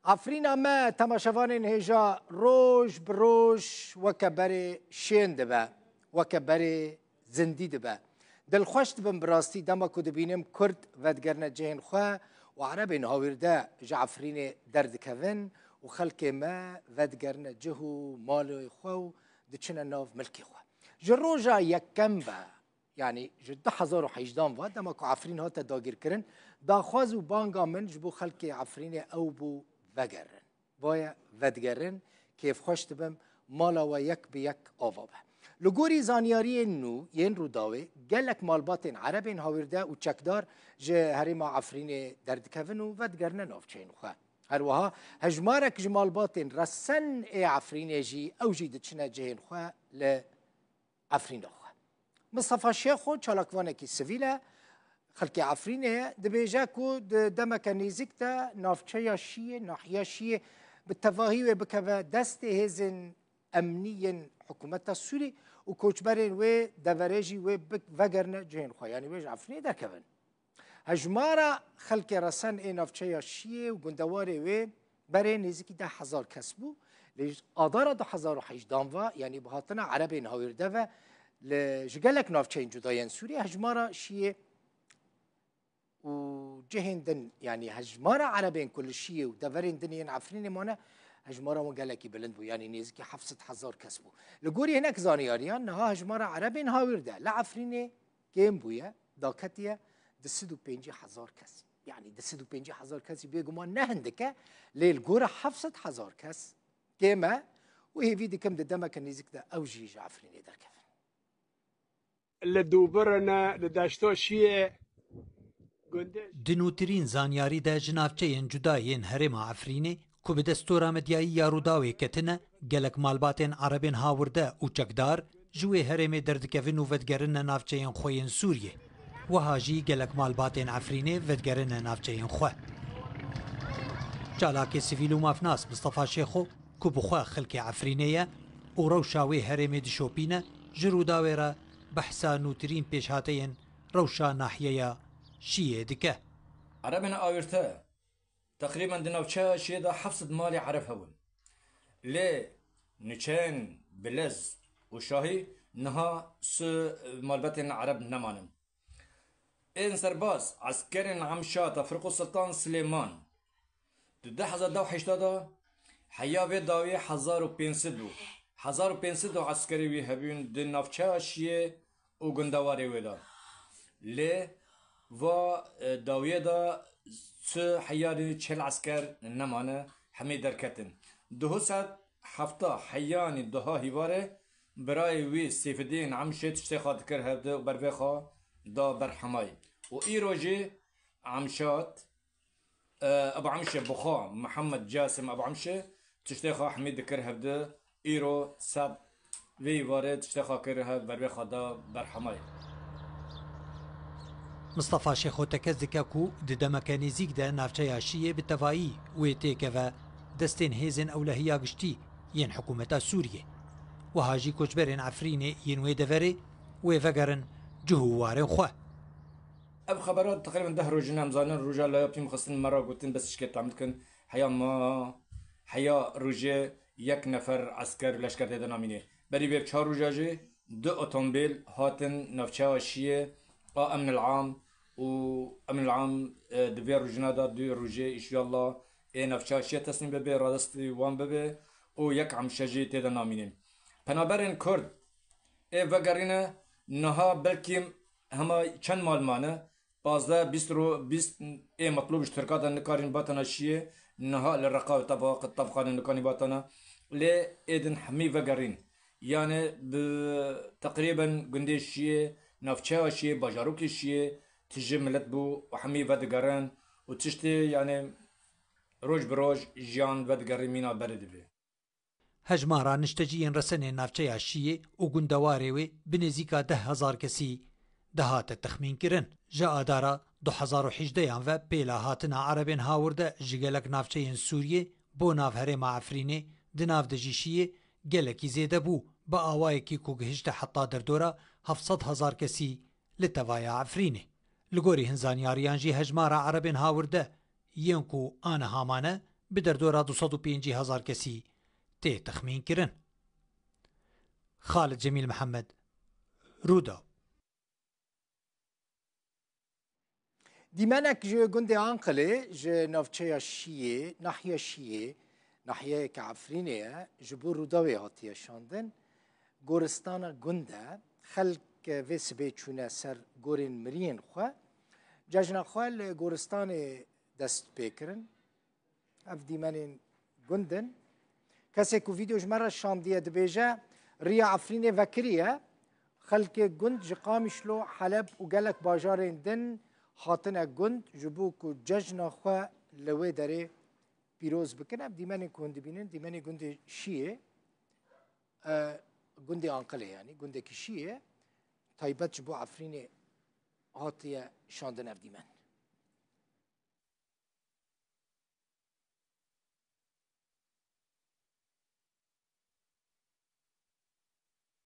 عفرينا ما تماشوان هجا روش بروش وكبري شين دبا وكبري زندي دبا دل خوش دبن براستي دما كو دبينم كرد ودگرنا جهن خوا وعربين هاويردا جعفرين درد كفن وخلق ما ودگرنا جهو مالو خوا دچنا ناف ملكي خوا جروجا يكم با يعني جد حزار و حيجدان و دما كو عفرين هاتا داگير کرن داخواز و بانگا من جبو خلق عفرين او بو وگرن باید ودگرن کیف خوش تبم مالا و یک به یک آوابه لگوری زانیاری نو ین رو داوه گلک مالباتین عربین هاورده و چکدار جه هرما عفرین دردکوین و ودگرن نافچین خواه هر وها هجمارک جمالباتین رسن ای عفرین جی او جی دچنه جهین خواه لعفرین خواه مصطفى شیخو چالاکوانکی سویله خلق عفرينه دبيجا كو دمك نيزكتا نافشيا شيه ناحيه شيه بالتفاهي وبكفا دست هزن امنيا حكومه السوري وكوتشبرين و دفريجي و وغرنا جين خو يعني ويج عفرينه دركبن هجمارا خلق رسن اي نافشيا شيه وغندواري و بري نيزكي 10,000 كسبو ليش اداره 10,000 دانوا يعني بهاتنا عربي نهاوير دفا لجلك نافشين جداين سوري هجمارا شيه وجهندن يعني هجمارة عربين كل شيء ودفرين دنيا عفرين مانا هجمارة وقالكي بلندبو يعني نيزكي حفصة حزار كسبو لقوري هناك زانياريان نها هجمارة عربين هاويردا لا عفرين كيم بويا داكتيا دسدو بينجي حزار كس يعني دسدو بينجي حزار كس بيقو ما نهندك للقورة حفصة حزار كس كيما وهي فيدي كم دمك النيزك دا أوجيج عفرين دركفن لدوبرنا لداشتو شيء دنوترین زانیاری دا جنافچهین جدایین هرما عفرینه کو به دستور مدیایی یاروداوی کتنه گلک مالباتین عربین هاورده و چکدار جوی هرم دردکوین و ودگرن نافچهین خوین سوریه و هاجی گلک مالباتین عفرینه ودگرن نافچهین خواه چالاک سیویل و مافناس مصطفى شیخو کو بخوا خلق عفرینه و روشاوی هرم دشوپینه جروداوی را بحثا نوترین پیش هاتین روشا ناحیه شيء دكه عربنا آورته تقريبا دناوشا شيء دا حفصد مالي عرب هون ليه نشان بلز وشاهي نها س مالبتن عرب نمانم إن سرباز عسكري عمشا تفرقوا السلطان سليمان ده حزار دو حشتا حيا في داوي 1500 عسكري ويهبون دناوشا شيء وغندواري ولا ليه و داویه دا سه حیانی 40 عسكر نمانه همه درکتن 207 حیانی دها هیواره برای وی سیفدین عمشه تشتی خاطر کر هفته و برویخا دا برحمای و ای روژه عمشات ابو عمشه بخا محمد جاسم ابو عمشه تشتی خا حمید کر هفته ای رو سب وی واره تشتی خا کر هفته برویخا دا برحمای مصطفى شيخو تكزدك كو ددمك نزيك دا نافچه شيء بالتفاعي ويتيكفا دستين هيزن أولهيا قشتي ين حكومة سوريا وهاجي كوشبرين عفريني ينوي دفري ويفقرن جهوارين خواه اب خبرات تقريبا دهرو جنام زانن رجال لا يبتم خصن مرة قلتن بس شكيت عملتكن حيا ما حيا رجال يك نفر عسكر لشكر تيدا ناميني بري بيب 4 رجاجي 2 اوتومبيل هاتن نافچه شيء امن العام وامن العام دبير رجنادا دو روجي ان شاء الله اي نفشا شي تسليم ببي رادستي وان ببي او يك عم شجي تيدا نامينين بنابرين كرد اي وغارينا نها بلكي هما چند مالمانه 20 اي مطلوب اشتراكات نكارين باتنا شي نها للرقابه طبقان نكاني باتنا لي ايدن حمي وغارين يعني تقريبا قندي شي نافچه شيء باجاروك شيء تجي ملت بو وحمي ودقران وتشتي يعني روج بروج جان ودقري مينا برد بي هجمارا نشتجين رسن نافچه شيء وغندواري بنزيكا 10,000 كسي دهات التخمين كرن جاء دارا 2018 و بيلا هاتنا عربين هاورده جيگلك نافچه سوريه بو ناف هرما عفريني دناف دجيشيه گلكي زيده بو با آوائكي كوگهشت حتى دردورا 700,000 كسي لتوايا عفريني لغوري هنزانياريان جي هجمارا عربين هاورده ينكو آنا هامانه bi derdora 205,000 kesî tê texmîn kirin. Xalid Cemîl Mihemed, Rûda. دیمنک ji gundê Anqilê ji navçeya Şiyê, nahiya Şiyê, nahiyeyeke Efrînê ye, ji bo Rûdawê hatiye şandin. Goristana gund e, xelk vê sibê çûne ser gorên miriyên xwe. Cejna xwe li goristanê dest pê kirin. Ev dîmenên gundin. Kesê ku vîdeo ji me re şandiye dibêje, riya Efrînê vekiriye, xelkê gund ji Qamişlo, Heleb û gelek bajarên din hatine gund ji bo ku cejna xwe li wê derê pîroz bikin. Ev dîmenên ku hûn dibînin, dîmenê gundê Şiyê, gundê Anqilê yanî, gundekî Şiyê, taybet ji bo Efrînê hatiye şandin ev dîmen.